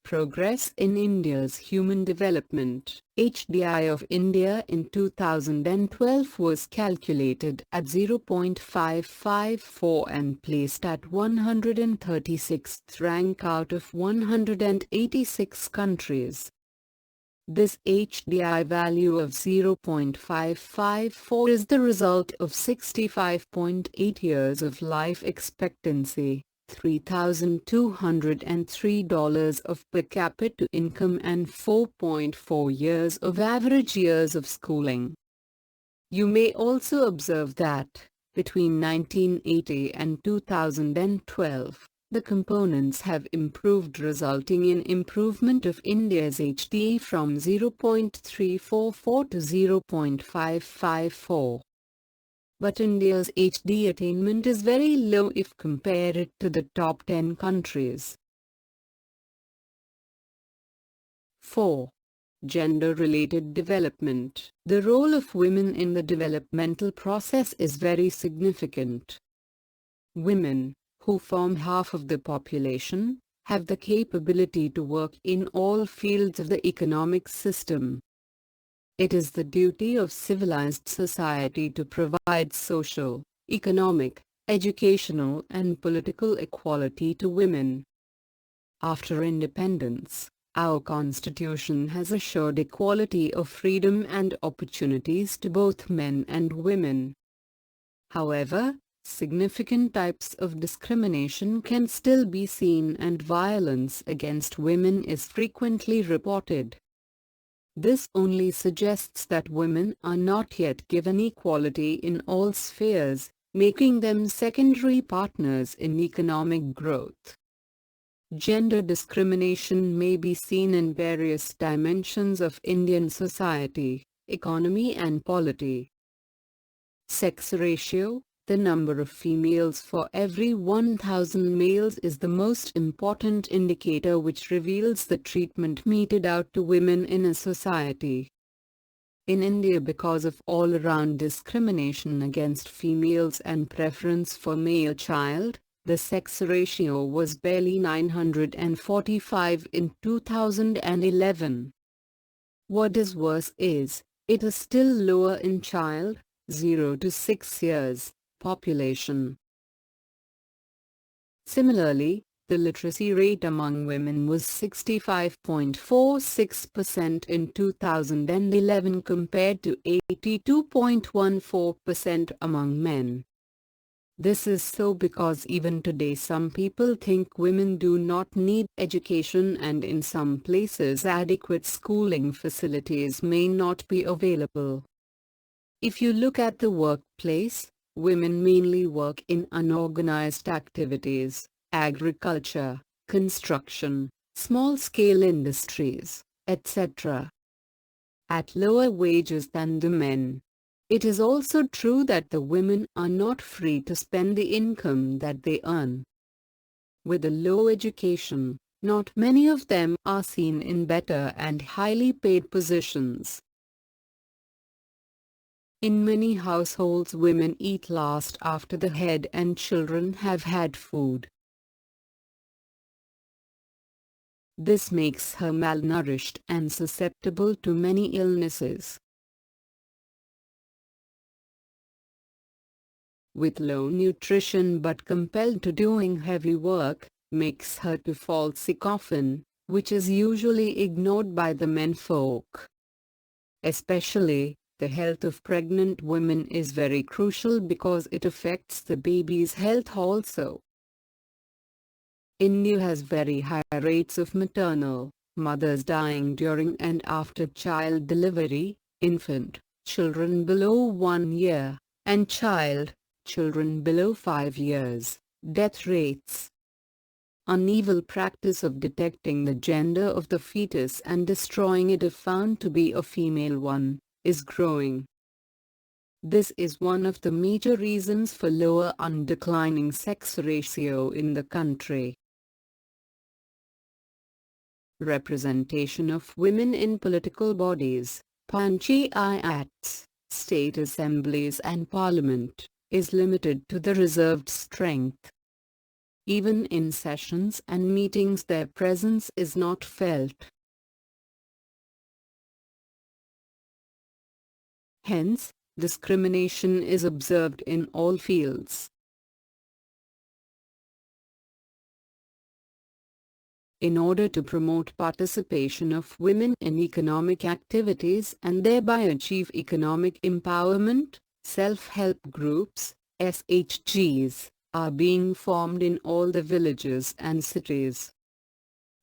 Progress in India's Human Development (HDI) of India in 2012 was calculated at 0.554 and placed at 136th rank out of 186 countries. This HDI value of 0.554 is the result of 65.8 years of life expectancy, $3,203 of per capita income and 4.4 years of average years of schooling. You may also observe that, between 1980 and 2012, the components have improved, resulting in improvement of India's HDI from 0.344 to 0.554. But India's HD attainment is very low if compared to the top 10 countries. 4. Gender-related development. The role of women in the developmental process is very significant. Women, who form half of the population, have the capability to work in all fields of the economic system. It is the duty of civilized society to provide social, economic, educational and political equality to women. After independence, our Constitution has assured equality of freedom and opportunities to both men and women. However, significant types of discrimination can still be seen and violence against women is frequently reported. This only suggests that women are not yet given equality in all spheres, making them secondary partners in economic growth. Gender discrimination may be seen in various dimensions of Indian society, economy and polity. Sex ratio. The number of females for every 1,000 males is the most important indicator which reveals the treatment meted out to women in a society. In India, because of all-around discrimination against females and preference for male child, the sex ratio was barely 945 in 2011. What is worse is, it is still lower in child, 0 to 6 years, population. Similarly, the literacy rate among women was 65.46% in 2011 compared to 82.14% among men. This is so because even today some people think women do not need education, and in some places adequate schooling facilities may not be available. If you look at the workplace, women mainly work in unorganized activities, agriculture, construction, small-scale industries, etc., at lower wages than the men. It is also true that the women are not free to spend the income that they earn. With a low education, not many of them are seen in better and highly paid positions. In many households, women eat last after the head and children have had food. This makes her malnourished and susceptible to many illnesses. With low nutrition but compelled to doing heavy work, makes her to fall sick often, which is usually ignored by the menfolk. Especially, the health of pregnant women is very crucial because it affects the baby's health also. India has very high rates of maternal, mothers dying during and after child delivery, infant, children below 1 year, and children below 5 years, death rates. An evil practice of detecting the gender of the fetus and destroying it if found to be a female one, is growing. This is one of the major reasons for lower and declining sex ratio in the country. Representation of women in political bodies, panchayats, state assemblies and parliament, is limited to the reserved strength. Even in sessions and meetings their presence is not felt. Hence, discrimination is observed in all fields. In order to promote participation of women in economic activities and thereby achieve economic empowerment, self-help groups, SHGs, are being formed in all the villages and cities.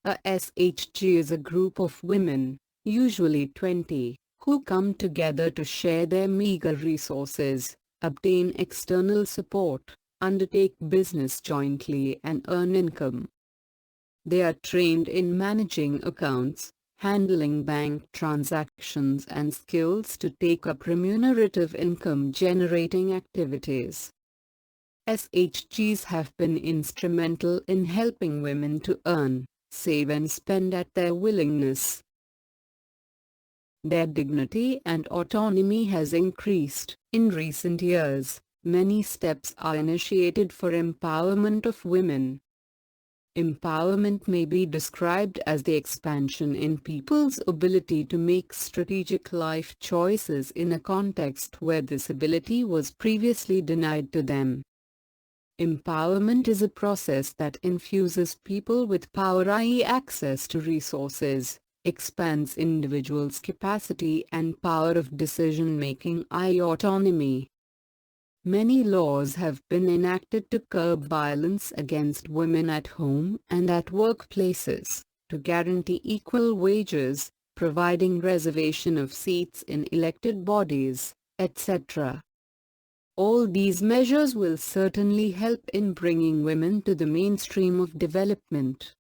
A SHG is a group of women, usually 20, who come together to share their meager resources, obtain external support, undertake business jointly and earn income. They are trained in managing accounts, handling bank transactions and skills to take up remunerative income-generating activities. SHGs have been instrumental in helping women to earn, save and spend at their willingness. Their dignity and autonomy has increased. In recent years, many steps are initiated for empowerment of women. Empowerment may be described as the expansion in people's ability to make strategic life choices in a context where this ability was previously denied to them. Empowerment is a process that infuses people with power, i.e. access to resources, expands individuals' capacity and power of decision-making, i.e. autonomy. Many laws have been enacted to curb violence against women at home and at workplaces, to guarantee equal wages, providing reservation of seats in elected bodies, etc. All these measures will certainly help in bringing women to the mainstream of development.